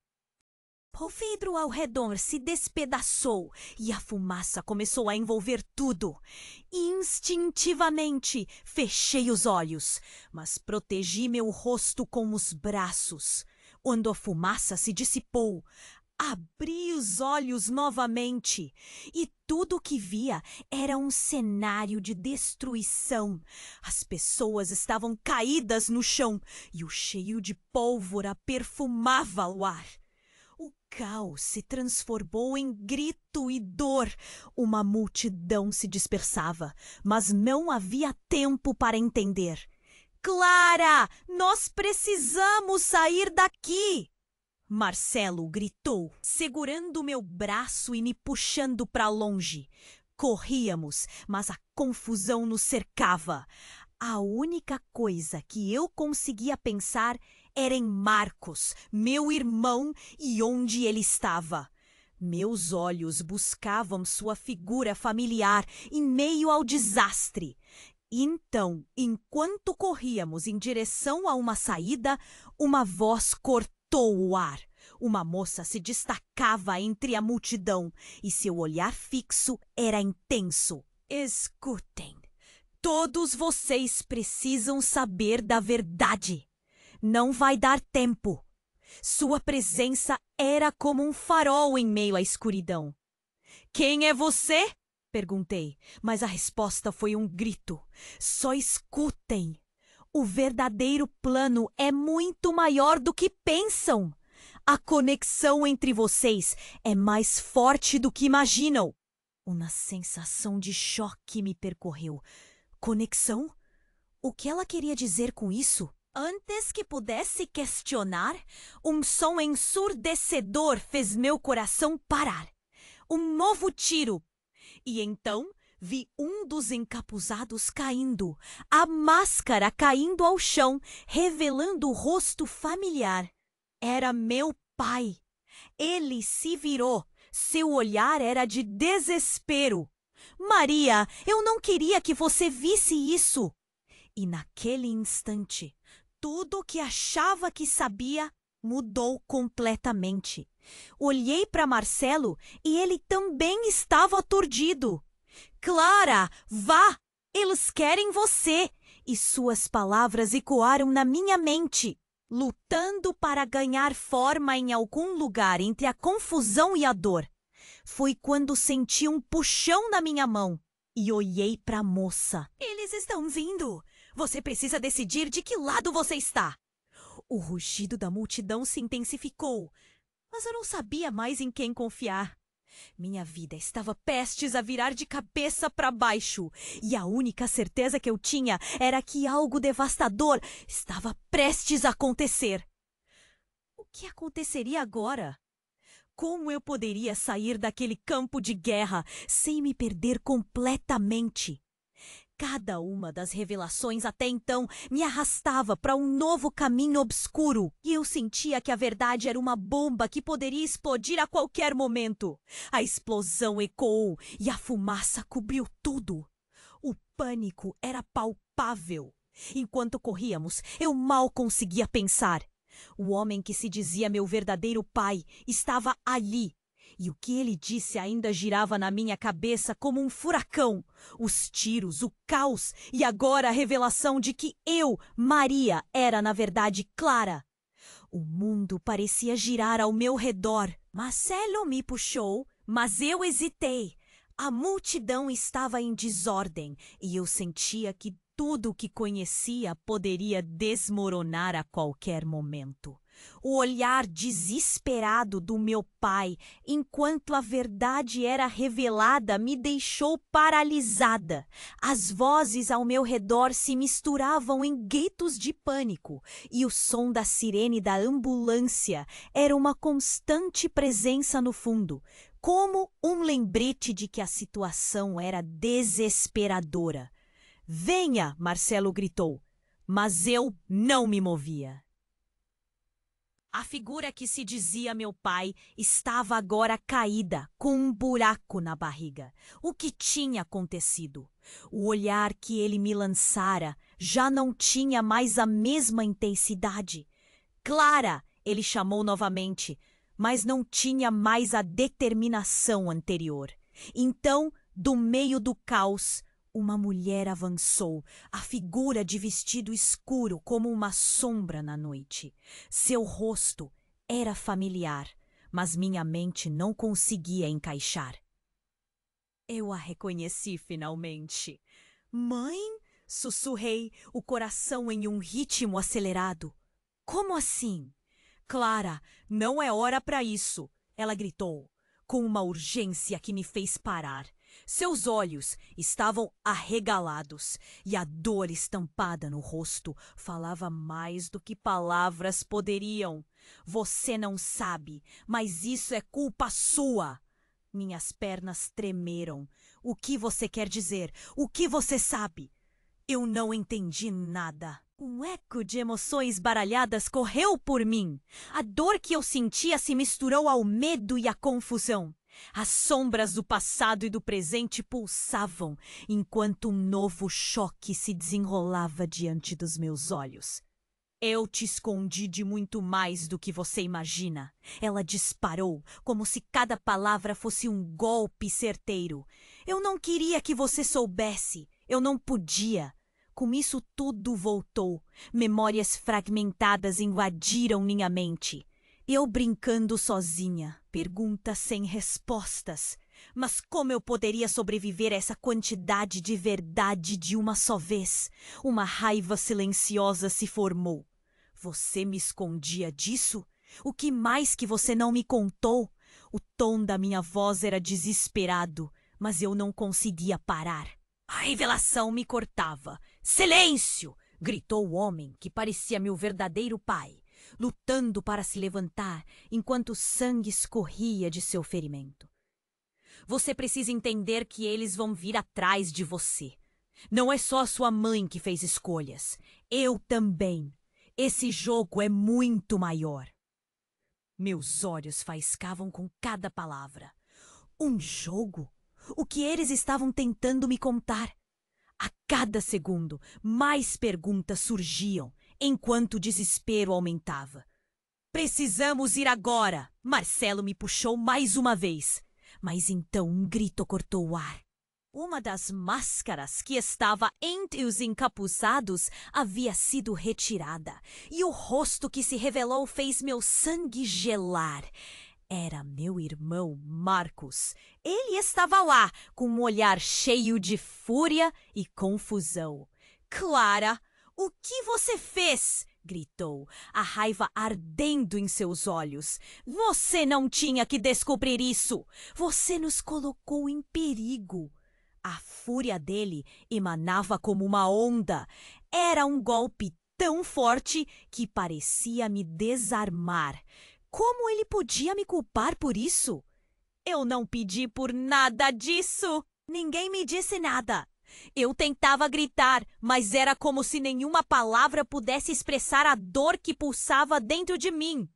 O vidro ao redor se despedaçou e a fumaça começou a envolver tudo. Instintivamente, fechei os olhos, mas protegi meu rosto com os braços. Quando a fumaça se dissipou, abri os olhos novamente e tudo o que via era um cenário de destruição. As pessoas estavam caídas no chão e o cheiro de pólvora perfumava o ar. O caos se transformou em grito e dor. Uma multidão se dispersava, mas não havia tempo para entender. Clara, nós precisamos sair daqui! Marcelo gritou, segurando meu braço e me puxando para longe. Corríamos, mas a confusão nos cercava. A única coisa que eu conseguia pensar era em Marcos, meu irmão, e onde ele estava. Meus olhos buscavam sua figura familiar em meio ao desastre. Então, enquanto corríamos em direção a uma saída, uma voz cortou o ar. Uma moça se destacava entre a multidão e seu olhar fixo era intenso. Escutem. Todos vocês precisam saber da verdade. Não vai dar tempo. Sua presença era como um farol em meio à escuridão. Quem é você? Perguntei, mas a resposta foi um grito. Só escutem. O verdadeiro plano é muito maior do que pensam. A conexão entre vocês é mais forte do que imaginam. Uma sensação de choque me percorreu. Conexão? O que ela queria dizer com isso? Antes que pudesse questionar, um som ensurdecedor fez meu coração parar. Um novo tiro. E então vi um dos encapuzados caindo, a máscara caindo ao chão, revelando o rosto familiar. Era meu pai. Ele se virou. Seu olhar era de desespero. Maria, eu não queria que você visse isso. E naquele instante, tudo o que achava que sabia mudou completamente. Olhei para Marcelo e ele também estava aturdido. Clara, vá! Eles querem você! E suas palavras ecoaram na minha mente. Lutando para ganhar forma em algum lugar entre a confusão e a dor. Foi quando senti um puxão na minha mão e olhei para a moça. Eles estão vindo! Você precisa decidir de que lado você está. O rugido da multidão se intensificou, mas eu não sabia mais em quem confiar. Minha vida estava prestes a virar de cabeça para baixo, e a única certeza que eu tinha era que algo devastador estava prestes a acontecer. O que aconteceria agora? Como eu poderia sair daquele campo de guerra sem me perder completamente? Cada uma das revelações até então me arrastava para um novo caminho obscuro e eu sentia que a verdade era uma bomba que poderia explodir a qualquer momento. A explosão ecoou e a fumaça cobriu tudo. O pânico era palpável. Enquanto corríamos, eu mal conseguia pensar. O homem que se dizia meu verdadeiro pai estava ali. E o que ele disse ainda girava na minha cabeça como um furacão. Os tiros, o caos e agora a revelação de que eu, Maria, era na verdade Clara. O mundo parecia girar ao meu redor. Marcelo me puxou, mas eu hesitei. A multidão estava em desordem e eu sentia que tudo o que conhecia poderia desmoronar a qualquer momento. O olhar desesperado do meu pai, enquanto a verdade era revelada, me deixou paralisada. As vozes ao meu redor se misturavam em gritos de pânico, e o som da sirene da ambulância era uma constante presença no fundo, como um lembrete de que a situação era desesperadora. "Venha!" Marcelo gritou, mas eu não me movia. A figura que se dizia meu pai estava agora caída, com um buraco na barriga. O que tinha acontecido? O olhar que ele me lançara já não tinha mais a mesma intensidade. "Clara!" ele chamou novamente, mas não tinha mais a determinação anterior. Então, do meio do caos, uma mulher avançou, a figura de vestido escuro como uma sombra na noite. Seu rosto era familiar, mas minha mente não conseguia encaixar. Eu a reconheci finalmente. "Mãe?" sussurrei, o coração em um ritmo acelerado. "Como assim?" "Clara, não é hora para isso!" ela gritou, com uma urgência que me fez parar. Seus olhos estavam arregalados e a dor estampada no rosto falava mais do que palavras poderiam. "Você não sabe, mas isso é culpa sua!" Minhas pernas tremeram. "O que você quer dizer? O que você sabe?" Eu não entendi nada. Um eco de emoções baralhadas correu por mim. A dor que eu sentia se misturou ao medo e à confusão. As sombras do passado e do presente pulsavam, enquanto um novo choque se desenrolava diante dos meus olhos. "Eu te escondi de muito mais do que você imagina." Ela disparou, como se cada palavra fosse um golpe certeiro. "Eu não queria que você soubesse. Eu não podia." Com isso tudo voltou. Memórias fragmentadas invadiram minha mente. Eu brincando sozinha, perguntas sem respostas. Mas como eu poderia sobreviver a essa quantidade de verdade de uma só vez? Uma raiva silenciosa se formou. "Você me escondia disso? O que mais que você não me contou?" O tom da minha voz era desesperado, mas eu não conseguia parar. A revelação me cortava. "Silêncio!" gritou o homem, que parecia meu verdadeiro pai, lutando para se levantar enquanto o sangue escorria de seu ferimento. "Você precisa entender que eles vão vir atrás de você. Não é só a sua mãe que fez escolhas. Eu também. Esse jogo é muito maior." Meus olhos faiscavam com cada palavra. Um jogo? O que eles estavam tentando me contar? A cada segundo, mais perguntas surgiam, enquanto o desespero aumentava. "Precisamos ir agora!" Marcelo me puxou mais uma vez. Mas então um grito cortou o ar. Uma das máscaras que estava entre os encapuzados havia sido retirada, e o rosto que se revelou fez meu sangue gelar. Era meu irmão Marcos. Ele estava lá, com um olhar cheio de fúria e confusão. "Clara, o que você fez?" gritou, a raiva ardendo em seus olhos. "Você não tinha que descobrir isso! Você nos colocou em perigo!" A fúria dele emanava como uma onda. Era um golpe tão forte que parecia me desarmar. Como ele podia me culpar por isso? Eu não pedi por nada disso. Ninguém me disse nada. Eu tentava gritar, mas era como se nenhuma palavra pudesse expressar a dor que pulsava dentro de mim.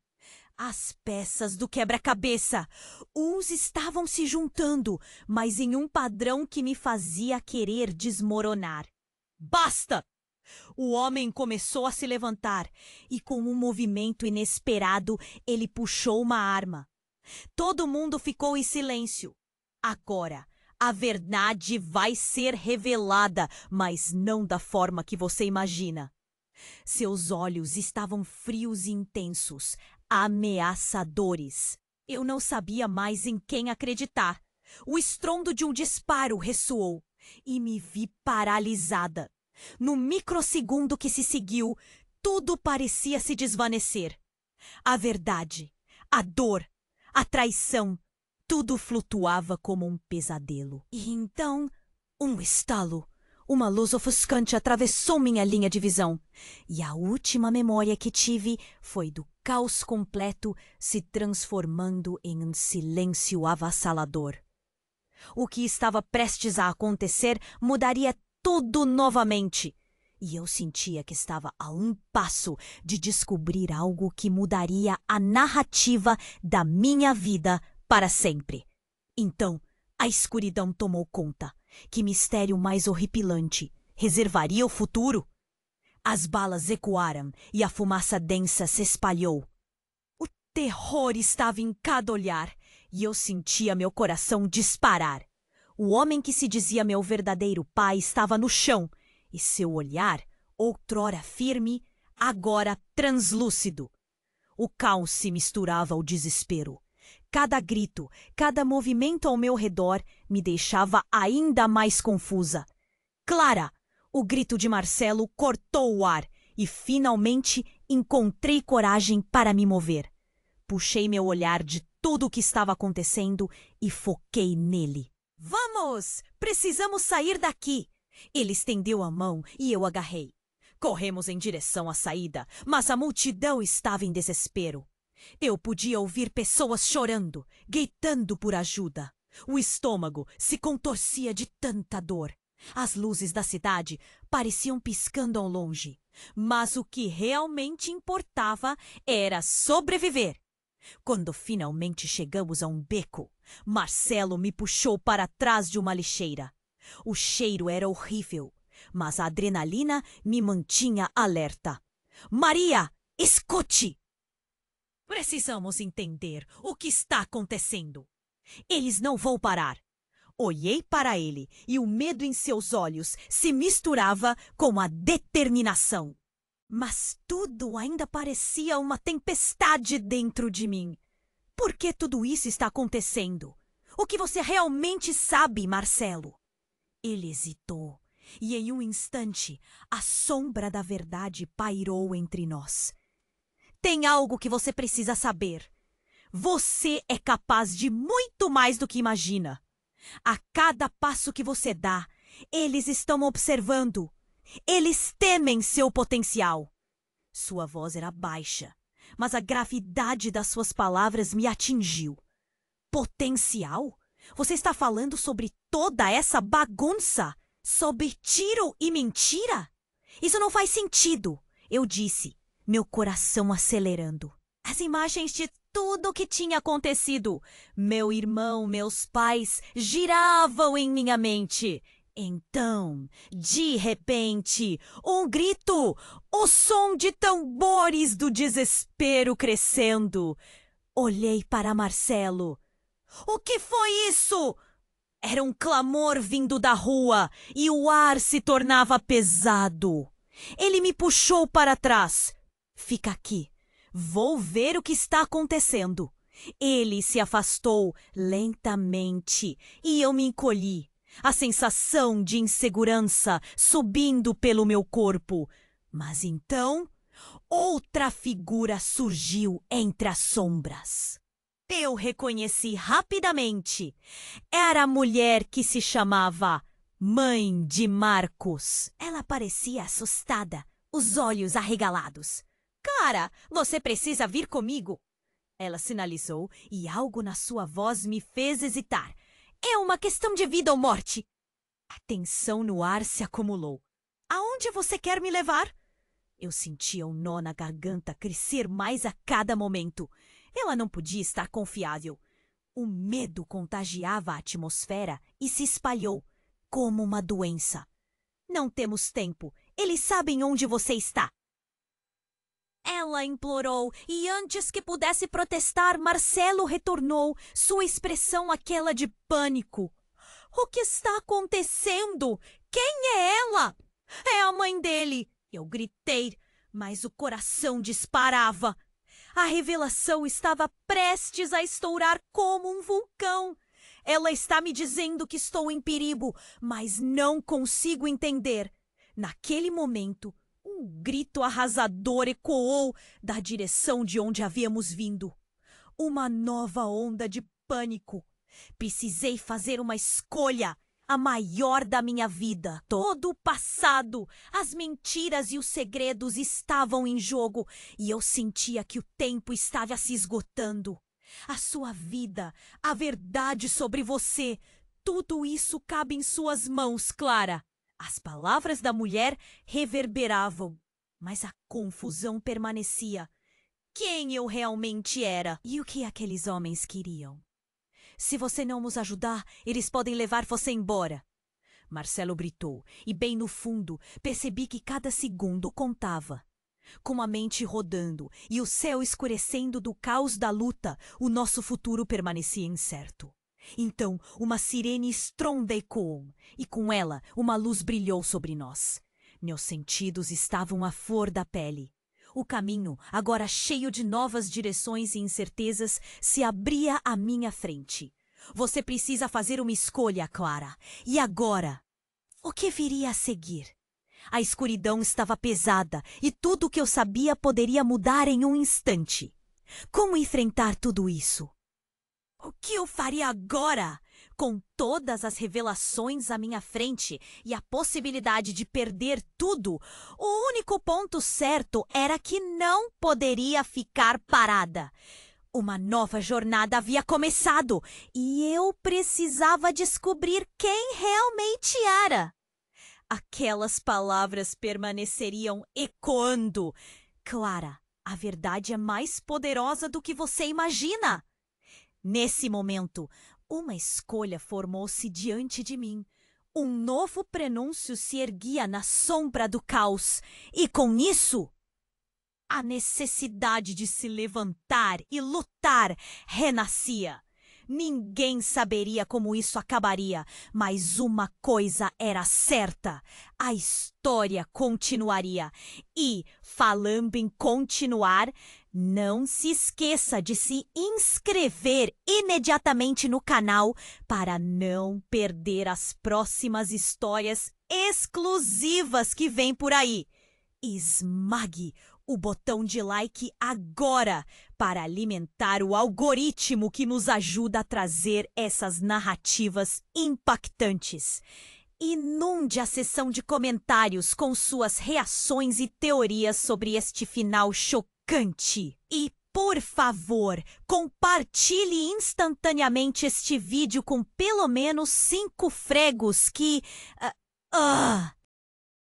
As peças do quebra-cabeça. Uns estavam se juntando, mas em um padrão que me fazia querer desmoronar. "Basta!" O homem começou a se levantar e, com um movimento inesperado, ele puxou uma arma. Todo mundo ficou em silêncio. Agora, a verdade vai ser revelada, mas não da forma que você imagina. Seus olhos estavam frios e intensos, ameaçadores. Eu não sabia mais em quem acreditar. O estrondo de um disparo ressoou e me vi paralisada. No microsegundo que se seguiu, tudo parecia se desvanecer. A verdade, a dor, a traição, tudo flutuava como um pesadelo. E então, um estalo. Uma luz ofuscante atravessou minha linha de visão. E a última memória que tive foi do caos completo se transformando em um silêncio avassalador. O que estava prestes a acontecer mudaria tudo novamente. E eu sentia que estava a um passo de descobrir algo que mudaria a narrativa da minha vida para sempre. Então, a escuridão tomou conta. Que mistério mais horripilante! Reservaria o futuro? As balas ecoaram e a fumaça densa se espalhou. O terror estava em cada olhar e eu sentia meu coração disparar. O homem que se dizia meu verdadeiro pai estava no chão e seu olhar, outrora firme, agora translúcido. O caos se misturava ao desespero. Cada grito, cada movimento ao meu redor me deixava ainda mais confusa. Clara! O grito de Marcelo cortou o ar e finalmente encontrei coragem para me mover. Puxei meu olhar de tudo o que estava acontecendo e foquei nele. Vamos! Precisamos sair daqui! Ele estendeu a mão e eu agarrei. Corremos em direção à saída, mas a multidão estava em desespero. Eu podia ouvir pessoas chorando, gritando por ajuda. O estômago se contorcia de tanta dor. As luzes da cidade pareciam piscando ao longe. Mas o que realmente importava era sobreviver. Quando finalmente chegamos a um beco, Marcelo me puxou para trás de uma lixeira. O cheiro era horrível, mas a adrenalina me mantinha alerta. Maria, escute! Precisamos entender o que está acontecendo. Eles não vão parar. Olhei para ele e o medo em seus olhos se misturava com a determinação. Mas tudo ainda parecia uma tempestade dentro de mim. Por que tudo isso está acontecendo? O que você realmente sabe, Marcelo? Ele hesitou, e em um instante a sombra da verdade pairou entre nós. Tem algo que você precisa saber. Você é capaz de muito mais do que imagina. A cada passo que você dá, eles estão observando. Eles temem seu potencial. Sua voz era baixa, mas a gravidade das suas palavras me atingiu. Potencial? Você está falando sobre toda essa bagunça? Sobre tiro e mentira? Isso não faz sentido, eu disse, meu coração acelerando. As imagens de tudo o que tinha acontecido, meu irmão, meus pais, giravam em minha mente. Então, de repente, um grito, o som de tambores do desespero crescendo. Olhei para Marcelo. O que foi isso? Era um clamor vindo da rua e o ar se tornava pesado. Ele me puxou para trás. Fica aqui. Vou ver o que está acontecendo. Ele se afastou lentamente e eu me encolhi. A sensação de insegurança subindo pelo meu corpo. Mas então, outra figura surgiu entre as sombras. Eu reconheci rapidamente. Era a mulher que se chamava Mãe de Marcos. Ela parecia assustada, os olhos arregalados. Cara, você precisa vir comigo. Ela sinalizou e algo na sua voz me fez hesitar. É uma questão de vida ou morte. A tensão no ar se acumulou. Aonde você quer me levar? Eu sentia um nó na garganta crescer mais a cada momento. Ela não podia estar confiável. O medo contagiava a atmosfera e se espalhou, como uma doença. Não temos tempo. Eles sabem onde você está. Ela implorou, e antes que pudesse protestar, Marcelo retornou, sua expressão aquela de pânico. O que está acontecendo? Quem é ela? É a mãe dele. Eu gritei, mas o coração disparava. A revelação estava prestes a estourar como um vulcão. Ela está me dizendo que estou em perigo, mas não consigo entender. Naquele momento, um Um grito arrasador ecoou da direção de onde havíamos vindo. Uma nova onda de pânico. Precisei fazer uma escolha, a maior da minha vida. Todo o passado, as mentiras e os segredos estavam em jogo e eu sentia que o tempo estava se esgotando. A sua vida, a verdade sobre você, tudo isso cabe em suas mãos, Clara. As palavras da mulher reverberavam, mas a confusão permanecia. Quem eu realmente era e o que aqueles homens queriam? Se você não nos ajudar, eles podem levar você embora. Marcelo gritou, e bem no fundo percebi que cada segundo contava. Com a mente rodando e o céu escurecendo do caos da luta, o nosso futuro permanecia incerto. Então, uma sirene estronda ecoou, e com ela uma luz brilhou sobre nós. Meus sentidos estavam à flor da pele. O caminho, agora cheio de novas direções e incertezas, se abria à minha frente. Você precisa fazer uma escolha, Clara. E agora? O que viria a seguir? A escuridão estava pesada e tudo o que eu sabia poderia mudar em um instante. Como enfrentar tudo isso? O que eu faria agora? Com todas as revelações à minha frente e a possibilidade de perder tudo, o único ponto certo era que não poderia ficar parada. Uma nova jornada havia começado e eu precisava descobrir quem realmente era. Aquelas palavras permaneceriam ecoando. Clara, a verdade é mais poderosa do que você imagina. Nesse momento, uma escolha formou-se diante de mim. Um novo prenúncio se erguia na sombra do caos. E com isso, a necessidade de se levantar e lutar renascia. Ninguém saberia como isso acabaria, mas uma coisa era certa: a história continuaria. E, falando em continuar, não se esqueça de se inscrever imediatamente no canal para não perder as próximas histórias exclusivas que vêm por aí. Esmague o botão de like agora para alimentar o algoritmo que nos ajuda a trazer essas narrativas impactantes. Inunde a seção de comentários com suas reações e teorias sobre este final chocante. E, por favor, compartilhe instantaneamente este vídeo com pelo menos 5 fregos que...